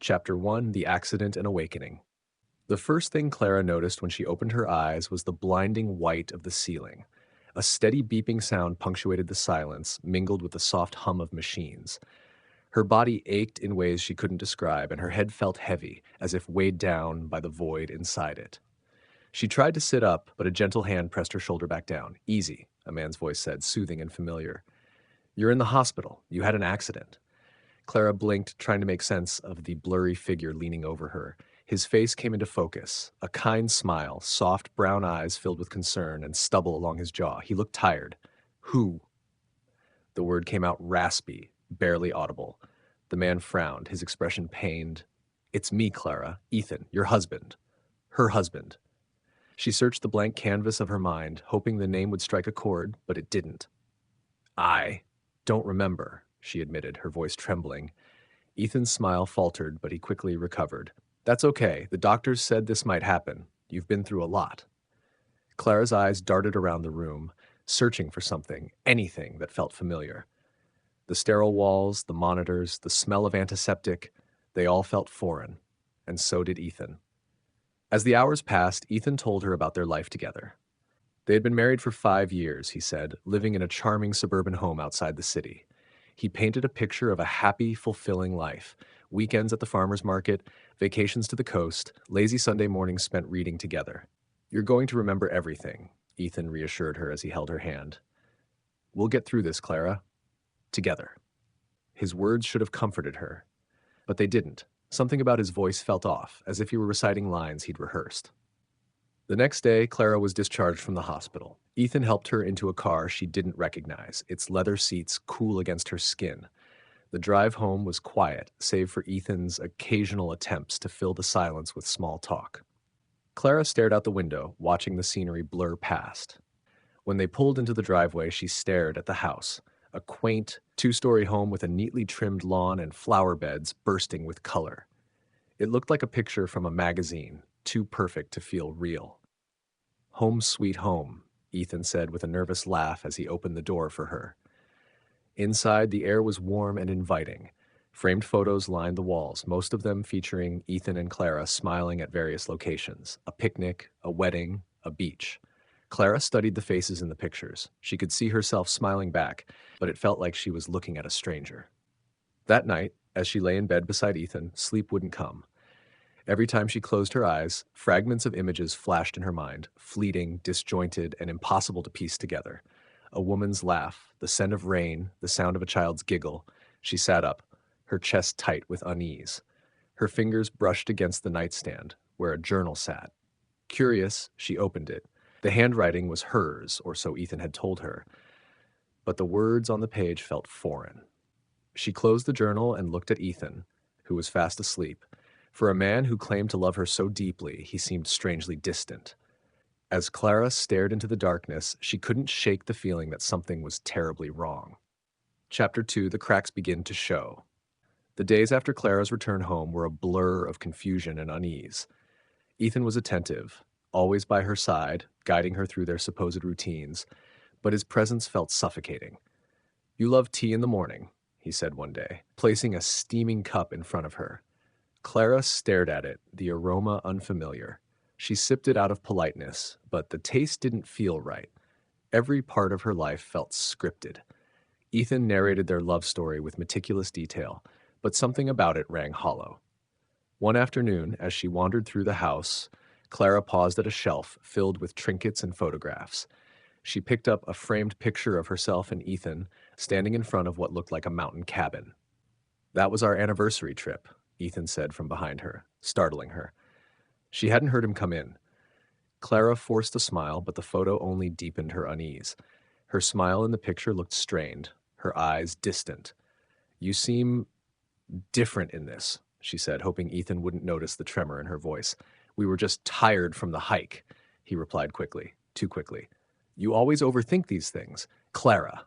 Chapter 1: The Accident and Awakening. The first thing Clara noticed when she opened her eyes was the blinding white of the ceiling. A steady beeping sound punctuated the silence, mingled with the soft hum of machines. Her body ached in ways she couldn't describe, and her head felt heavy, as if weighed down by the void inside it. She tried to sit up, but a gentle hand pressed her shoulder back down. "Easy," a man's voice said, soothing and familiar. "You're in the hospital. You had an accident." Clara blinked, trying to make sense of the blurry figure leaning over her. His face came into focus, a kind smile, soft brown eyes filled with concern, and stubble along his jaw. He looked tired. "Who?" The word came out raspy, barely audible. The man frowned, his expression pained. "It's me, Clara. Ethan, your husband." Her husband. She searched the blank canvas of her mind, hoping the name would strike a chord, but it didn't. "I don't remember," she admitted, her voice trembling. Ethan's smile faltered, but he quickly recovered. "That's okay. The doctors said this might happen. You've been through a lot." Clara's eyes darted around the room, searching for something, anything that felt familiar. The sterile walls, the monitors, the smell of antiseptic, they all felt foreign, and so did Ethan. As the hours passed, Ethan told her about their life together. They had been married for 5 years, he said, living in a charming suburban home outside the city. He painted a picture of a happy, fulfilling life. Weekends at the farmer's market, vacations to the coast, lazy Sunday mornings spent reading together. "You're going to remember everything," Ethan reassured her as he held her hand. "We'll get through this, Clara. Together." His words should have comforted her, but they didn't. Something about his voice felt off, as if he were reciting lines he'd rehearsed. The next day, Clara was discharged from the hospital. Ethan helped her into a car she didn't recognize, its leather seats cool against her skin. The drive home was quiet, save for Ethan's occasional attempts to fill the silence with small talk. Clara stared out the window, watching the scenery blur past. When they pulled into the driveway, she stared at the house, a quaint, 2-story home with a neatly trimmed lawn and flower beds bursting with color. It looked like a picture from a magazine, too perfect to feel real. "Home sweet home," Ethan said with a nervous laugh as he opened the door for her. Inside, the air was warm and inviting. Framed photos lined the walls, most of them featuring Ethan and Clara smiling at various locations: a picnic, a wedding, a beach. Clara studied the faces in the pictures. She could see herself smiling back, but it felt like she was looking at a stranger. That night, as she lay in bed beside Ethan, sleep wouldn't come. Every time she closed her eyes, fragments of images flashed in her mind, fleeting, disjointed, and impossible to piece together. A woman's laugh, the scent of rain, the sound of a child's giggle. She sat up, her chest tight with unease. Her fingers brushed against the nightstand, where a journal sat. Curious, she opened it. The handwriting was hers, or so Ethan had told her, but the words on the page felt foreign. She closed the journal and looked at Ethan, who was fast asleep. For a man who claimed to love her so deeply, he seemed strangely distant. As Clara stared into the darkness, she couldn't shake the feeling that something was terribly wrong. Chapter 2: The Cracks Begin to Show. The days after Clara's return home were a blur of confusion and unease. Ethan was attentive, always by her side, guiding her through their supposed routines, but his presence felt suffocating. "You love tea in the morning," he said one day, placing a steaming cup in front of her. Clara stared at it, the aroma unfamiliar. She sipped it out of politeness, but the taste didn't feel right. Every part of her life felt scripted. Ethan narrated their love story with meticulous detail, but something about it rang hollow. One afternoon, as she wandered through the house, Clara paused at a shelf filled with trinkets and photographs. She picked up a framed picture of herself and Ethan standing in front of what looked like a mountain cabin. "That was our anniversary trip," Ethan said from behind her, startling her. She hadn't heard him come in. Clara forced a smile, but the photo only deepened her unease. Her smile in the picture looked strained, her eyes distant. "You seem different in this," she said, hoping Ethan wouldn't notice the tremor in her voice. "We were just tired from the hike," he replied quickly, too quickly. "You always overthink these things. Clara."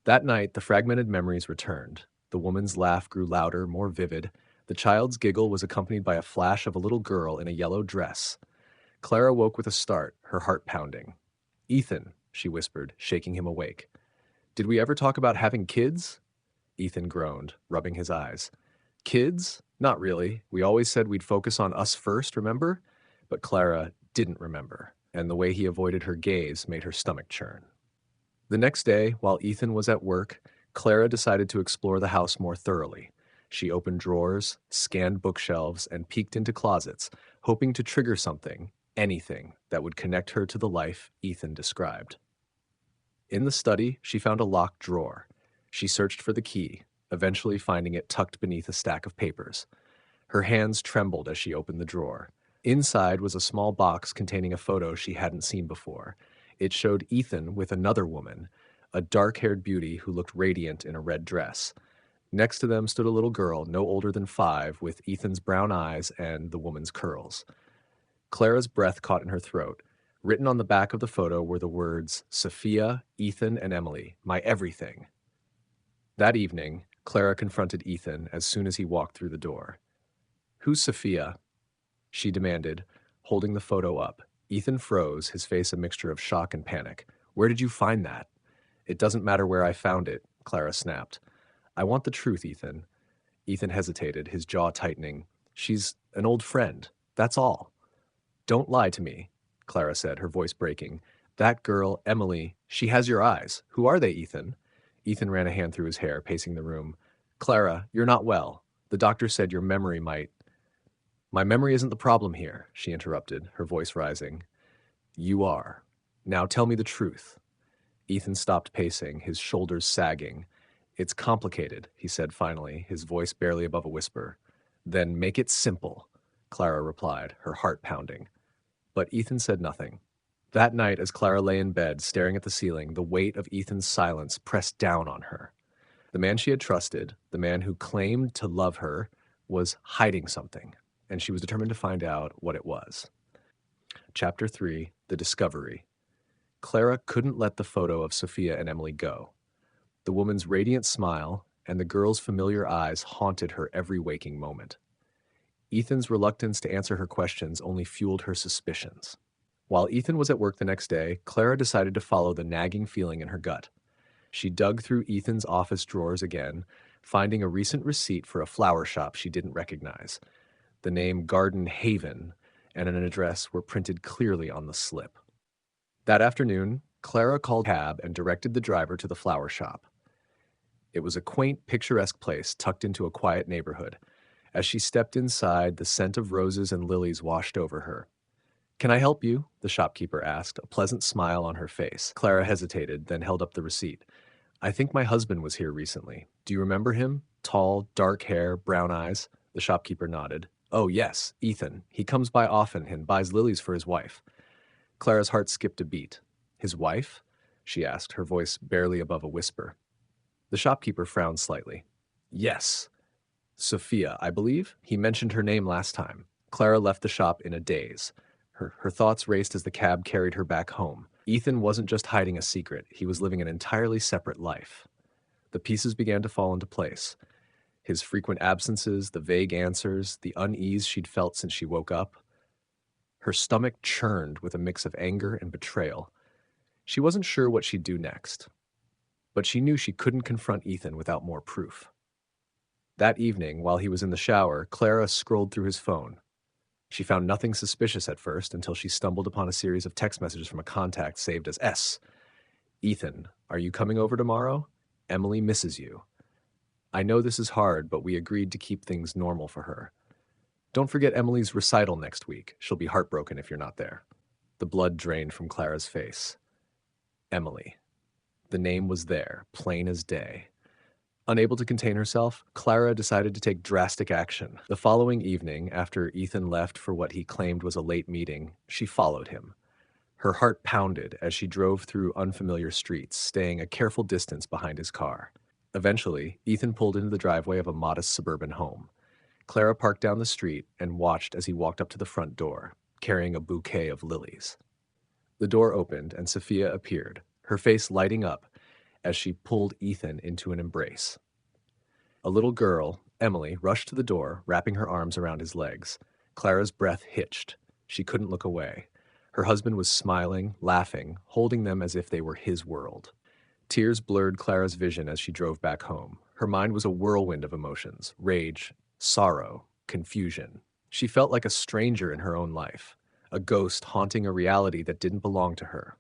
That night, the fragmented memories returned. The woman's laugh grew louder, more vivid. The child's giggle was accompanied by a flash of a little girl in a yellow dress. Clara woke with a start, her heart pounding. "Ethan," she whispered, shaking him awake. "Did we ever talk about having kids?" Ethan groaned, rubbing his eyes. Kids? Not really. We always said we'd focus on us first, remember? But Clara didn't remember, and the way he avoided her gaze made her stomach churn. The next day, while Ethan was at work, Clara decided to explore the house more thoroughly. She opened drawers, scanned bookshelves, and peeked into closets, hoping to trigger something, anything, that would connect her to the life Ethan described. In the study, she found a locked drawer. She searched for the key, eventually finding it tucked beneath a stack of papers. Her hands trembled as she opened the drawer. Inside was a small box containing a photo she hadn't seen before. It showed Ethan with another woman, a dark-haired beauty who looked radiant in a red dress. Next to them stood a little girl, no older than 5, with Ethan's brown eyes and the woman's curls. Clara's breath caught in her throat. Written on the back of the photo were the words, Sophia, Ethan, and Emily, my everything. That evening, Clara confronted Ethan as soon as he walked through the door. "Who's Sophia?" she demanded, holding the photo up. Ethan froze, his face a mixture of shock and panic. "Where did you find that?" "It doesn't matter where I found it," Clara snapped. "I want the truth, Ethan." Ethan hesitated, his jaw tightening. "She's an old friend. That's all." "Don't lie to me," Clara said, her voice breaking. "That girl, Emily, she has your eyes. Who are they, Ethan?" Ethan ran a hand through his hair, pacing the room. "Clara, you're not well. The doctor said your memory might—" "My memory isn't the problem here," she interrupted, her voice rising. "You are. Now tell me the truth." Ethan stopped pacing, his shoulders sagging. "It's complicated," he said finally, his voice barely above a whisper. "Then make it simple," Clara replied, her heart pounding. But Ethan said nothing. That night, as Clara lay in bed, staring at the ceiling, the weight of Ethan's silence pressed down on her. The man she had trusted, the man who claimed to love her, was hiding something, and she was determined to find out what it was. Chapter 3, The Discovery. Clara couldn't let the photo of Sophia and Emily go. The woman's radiant smile and the girl's familiar eyes haunted her every waking moment. Ethan's reluctance to answer her questions only fueled her suspicions. While Ethan was at work the next day, Clara decided to follow the nagging feeling in her gut. She dug through Ethan's office drawers again, finding a recent receipt for a flower shop she didn't recognize. The name Garden Haven and an address were printed clearly on the slip. That afternoon, Clara called a cab and directed the driver to the flower shop. It was a quaint, picturesque place tucked into a quiet neighborhood. As she stepped inside, the scent of roses and lilies washed over her. "Can I help you?" the shopkeeper asked, a pleasant smile on her face. Clara hesitated, then held up the receipt. "I think my husband was here recently. Do you remember him? Tall, dark hair, brown eyes?" The shopkeeper nodded. "Oh, yes, Ethan. He comes by often and buys lilies for his wife." Clara's heart skipped a beat. "His wife?" she asked, her voice barely above a whisper. The shopkeeper frowned slightly. "Yes. Sophia, I believe? He mentioned her name last time." Clara left the shop in a daze. Her thoughts raced as the cab carried her back home. Ethan wasn't just hiding a secret, he was living an entirely separate life. The pieces began to fall into place. His frequent absences, the vague answers, the unease she'd felt since she woke up. Her stomach churned with a mix of anger and betrayal. She wasn't sure what she'd do next, but she knew she couldn't confront Ethan without more proof. That evening, while he was in the shower, Clara scrolled through his phone. She found nothing suspicious at first until she stumbled upon a series of text messages from a contact saved as S. "Ethan, are you coming over tomorrow? Emily misses you. I know this is hard, but we agreed to keep things normal for her. Don't forget Emily's recital next week. She'll be heartbroken if you're not there." The blood drained from Clara's face. Emily. The name was there, plain as day. Unable to contain herself, Clara decided to take drastic action. The following evening, after Ethan left for what he claimed was a late meeting, she followed him. Her heart pounded as she drove through unfamiliar streets, staying a careful distance behind his car. Eventually, Ethan pulled into the driveway of a modest suburban home. Clara parked down the street and watched as he walked up to the front door, carrying a bouquet of lilies. The door opened and Sophia appeared, her face lighting up as she pulled Ethan into an embrace. A little girl, Emily, rushed to the door, wrapping her arms around his legs. Clara's breath hitched. She couldn't look away. Her husband was smiling, laughing, holding them as if they were his world. Tears blurred Clara's vision as she drove back home. Her mind was a whirlwind of emotions: rage, sorrow, confusion. She felt like a stranger in her own life, a ghost haunting a reality that didn't belong to her.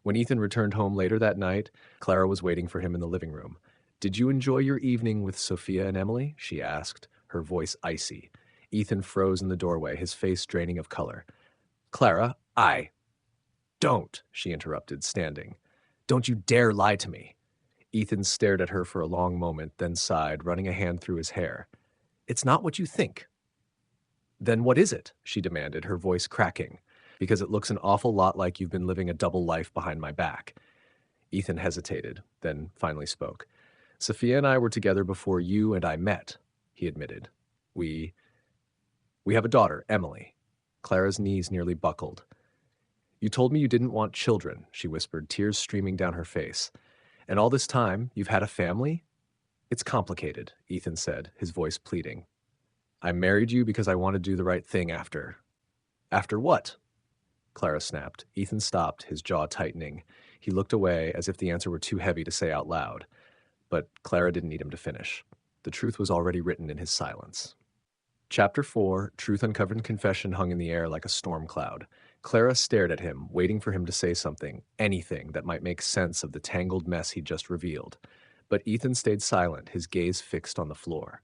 When Ethan returned home later that night, Clara was waiting for him in the living room. "Did you enjoy your evening with Sophia and Emily?" she asked, her voice icy. Ethan froze in the doorway, his face draining of color. "Clara, don't," she interrupted, standing. "Don't you dare lie to me." Ethan stared at her for a long moment, then sighed, running a hand through his hair. "It's not what you think." "Then what is it?" she demanded, her voice cracking. "Because it looks an awful lot like you've been living a double life behind my back." Ethan hesitated, then finally spoke. "Sophia and I were together before you and I met," he admitted. We have a daughter, Emily." Clara's knees nearly buckled. "You told me you didn't want children," she whispered, tears streaming down her face. "And all this time, you've had a family?" "It's complicated," Ethan said, his voice pleading. "I married you because I want to do the right thing after." "After what?" Clara snapped. Ethan stopped, his jaw tightening. He looked away as if the answer were too heavy to say out loud. But Clara didn't need him to finish. The truth was already written in his silence. Chapter 4, Truth Uncovered Confession, hung in the air like a storm cloud. Clara stared at him, waiting for him to say something, anything that might make sense of the tangled mess he'd just revealed. But Ethan stayed silent, his gaze fixed on the floor.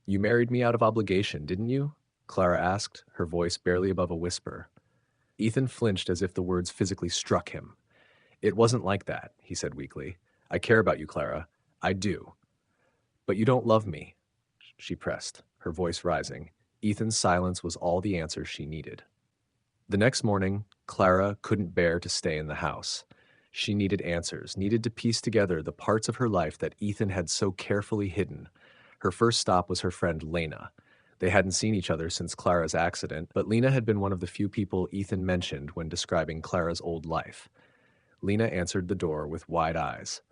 "You married me out of obligation, didn't you?" Clara asked, her voice barely above a whisper. Ethan flinched as if the words physically struck him. "It wasn't like that," he said weakly. "I care about you, Clara. I do. But you don't love me," she pressed, her voice rising. Ethan's silence was all the answer she needed. The next morning, Clara couldn't bear to stay in the house. She needed answers, needed to piece together the parts of her life that Ethan had so carefully hidden. Her first stop was her friend Lena. They hadn't seen each other since Clara's accident, but Lena had been one of the few people Ethan mentioned when describing Clara's old life. Lena answered the door with wide eyes.